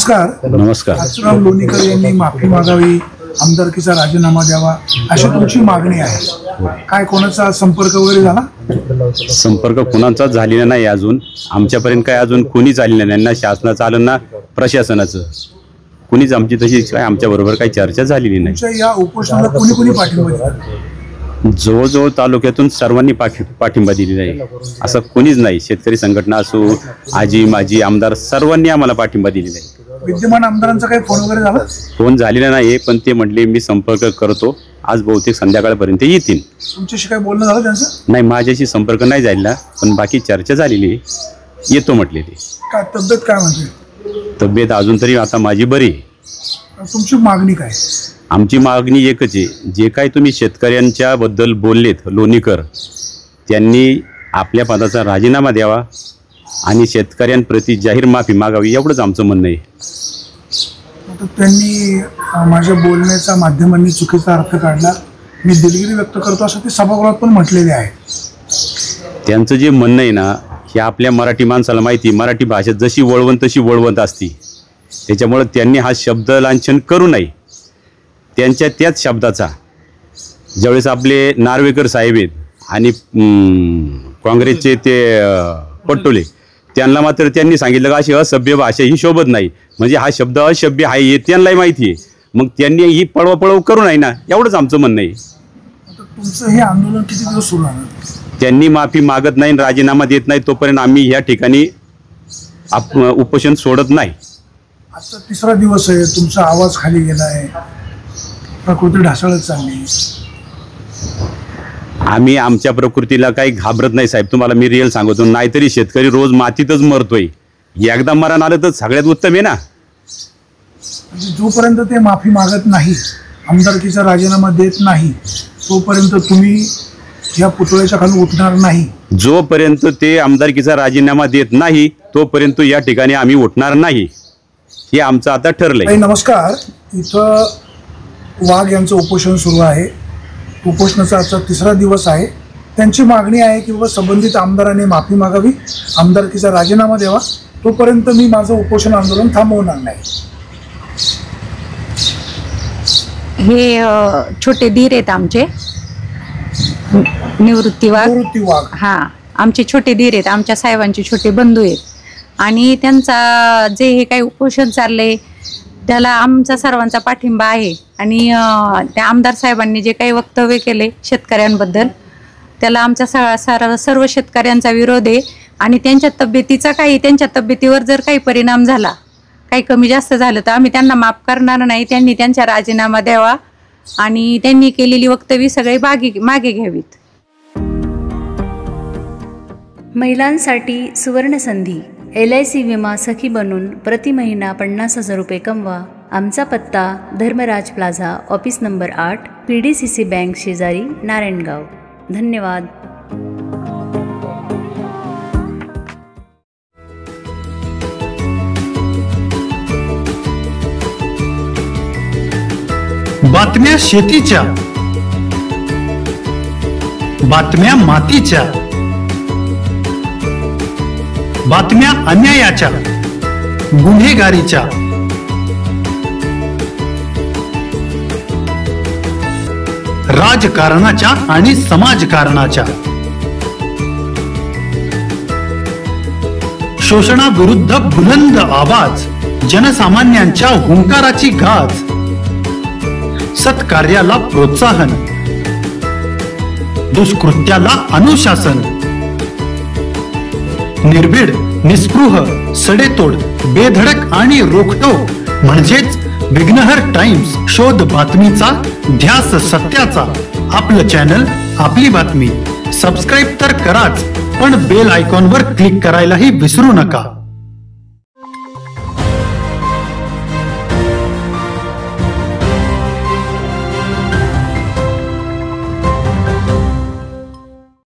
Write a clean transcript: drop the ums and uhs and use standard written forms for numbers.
नमस्कार. नमस्कार. लोणीकर यांनी माफी मागावी, आमदारकीचा राजीनामा द्यावा अशी तुमची मागणी आहे. काय कोणाचा संपर्क वगैरे झाला? संपर्क कुणाचाच झालेला नाही अजून. आमच्यापर्यंत काय अजून कोणीच आलेलं नाही. ना शासनाचं आलं ना प्रशासनाचं. कुणीच आमची तशी काय आमच्या बरोबर काही चर्चा झालेली नाही. या उपोषणाला कोणी कोणी पाठिंबा दिला? जवळजवळ तालुक्यातून सर्वांनी पाठिंबा दिलेला आहे. असं कोणीच नाही. शेतकरी संघटना असो, आजी माजी आमदार सर्वांनी आम्हाला पाठिंबा दिलेला आहे. विद्यमान आमदारांचा काही फोन वगैरे झाला? फोन झालेला नाही, पण ते म्हटले मी संपर्क करतो. आज बहुतेक संध्याकाळपर्यंत येतील. तुमच्याशी काय बोलणं झालं त्यांचं? नाही, माझ्याशी संपर्क नाही झालेला, पण बाकी चर्चा झालेली. येतो म्हटले ते. काय तब्येत काय म्हणते? तब्येत अजून तरी आता माझी बरी आहे. तुमची मागणी काय? आमची मागणी एकच आहे. जे काही तुम्ही शेतकऱ्यांच्या बद्दल बोललेत लोणीकर, त्यांनी आपल्या पदाचा राजीनामा द्यावा आणि शेतकऱ्यांप्रती जाहीर माफी मागावी, एवढंच आमचं म्हणणं आहे. त्यांनी माझ्या बोलण्याचा माध्यमांनी चुकीचा अर्थ काढला, मी दिलगिरी व्यक्त करतो असं ते सभागृहात पण म्हटलेले आहे. त्यांचं जे म्हणणं आहे ना, हे आपल्या मराठी माणसाला माहिती. मराठी भाषेत जशी वळवण तशी वळवंत असती. त्याच्यामुळं त्यांनी हा शब्द लांछन करू नये. त्यांच्या त्याच शब्दाचा ज्यावेळेस आपले नार्वेकर साहेब आहेत आणि काँग्रेसचे ते पटोले, त्यांना मात्र त्यांनी सांगितलं का अशी असभ्य भाषा ही शोभत नाही. म्हणजे हा शब्द असभ्य आहे हे त्यांनाही माहिती आहे. मग त्यांनी ही पळवापळव करू नये ना, एवढंच आमचं म्हणणं आहे. तुमचं हे आंदोलन किती दिवस सुरू राहणार? त्यांनी माफी मागत नाही, राजीनामा देत नाही तोपर्यंत आम्ही या ठिकाणी उपोषण सोडत नाही. आजचा तिसरा दिवस आहे, तुमचा आवाज खाली गेला आहे, प्रकृती ढासळत चालली. आम्ही आमच्या प्रकृतीला काही घाबरत नाही साहेब. तुम्हाला मी रिअल सांगतो. नाहीतरी शेतकरी रोज मातीतच मरतोय. एकदा मरण आलं तर सगळ्यात उत्तम आहे ना. जोपर्यंत ते माफी मागत नाही, आमदारकीचा राजीनामा देत नाही, तोपर्यंत तुम्ही या पुतळ्याच्या खाली उठणार नाही. जोपर्यंत ते आमदारकीचा राजीनामा देत नाही तोपर्यंत या ठिकाणी आम्ही उठणार नाही, हे आमचं आता ठरलंय. नमस्कार. इथं वाघ यांचं उपोषण सुरू आहे. उपोषणाचा आजचा तिसरा दिवस आहे. त्यांची मागणी आहे की बाबा संबंधित आमदारांनी माफी मागावी, आमदारकीचा राजीनामा द्यावा, तोपर्यंत मी माझं उपोषण आंदोलन थांबवणार नाही. हे छोटे धीर आहेत आमचे, निवृत्ती वाघ. हा, आमचे छोटे धीर आहेत, आमच्या साहेबांचे छोटे बंधू आहेत. आणि त्यांचा जे हे काही उपोषण चाललंय त्याला आमचा सर्वांचा पाठिंबा आहे. आणि त्या आमदार साहेबांनी जे काही वक्तव्य केले शेतकऱ्यांबद्दल, त्याला आमचा सर्व शेतकऱ्यांचा विरोध आहे. आणि त्यांच्या तब्येतीवर जर काही परिणाम झाला, काही कमी जास्त झालं, तर आम्ही त्यांना माफ करणार नाही. त्यांनी त्यांचा राजीनामा द्यावा आणि त्यांनी केलेली वक्तव्य सगळे मागे घ्यावीत. महिलांसाठी सुवर्णसंधी. LIC विमा सखी बनून प्रति महिना 50,000 रुपये कमवा. आमचा पत्ता Dharmraj plaza, office number 8, PDCC bank शेजारी, नारायणगाव. धन्यवाद. बातम्या शेतीच्या, बातम्या मातीच्या, बातम्या अन्यायाच्या, गुन्हेगारीच्या, राजकारणाच्या आणि समाजकारणाच्या, शोषणाविरुद्ध बुलंद आवाज, जनसामान्यांच्या हुंकाराची गाज, सत्कार्याला प्रोत्साहन, दुष्कृत्याला अनुशासन, निर्भीड, निस्पृह, सडेतोड, बेधडक आणि रोखटोक म्हणजेच विघ्नहर टाइम्स. शोध बातमीचा, ध्यास सत्याचा. आपलं चॅनल, आपली बातमी. सबस्क्राईब तर कराच, पण बेल आयकॉनवर क्लिक करायलाही विसरू नका.